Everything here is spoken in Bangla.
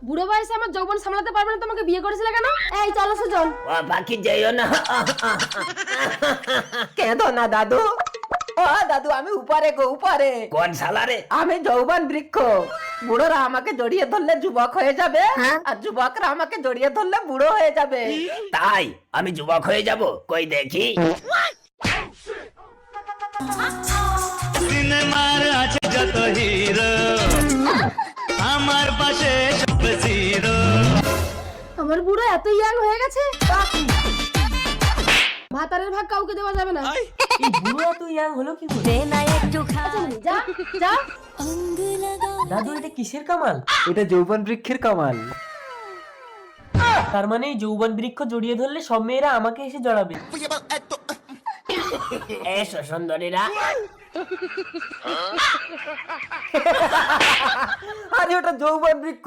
বুড়ো বয়সে আমার যৌবন সামলাতে পারবে না, তোমাকে বিয়ে করেছিলে কেন? এই চলো সুজন। ও বাকি যাইও না। কেঁদো না দাদু। ও দাদু, আমি উপরে গো, উপরে। কোন শালারে? আমি যৌবন বৃক্ষ। বুড়োরা আমাকে জড়িয়ে ধরলে যুবক হয়ে যাবে, আর যুবকরা আমাকে জড়িয়ে ধরলে বুড়ো হয়ে যাবে। তাই আমি যুবক হয়ে যাব? কই দেখি। সিনেমার আছে যত হিরো, আমার পাশে সব জিরো। আমার বুড়ো এত ইয়াং হয়ে গেছে, ভাতারের ভাগ কাউকে দেওয়া যাবে না। এই বুড়ো তো ইয়াং হলো কি করে? আচ্ছা, যা যা। দাদু, এটা কিসের কামাল? এটা যৌবন বৃক্ষের কামাল। তার মানে এই যৌবন বৃক্ষ জড়িয়ে ধরলে সব মেয়েরা আমাকে এসে জড়াবে। এসো সুন্দরীরা। আরে ওটা যৌবন বৃক্ষ।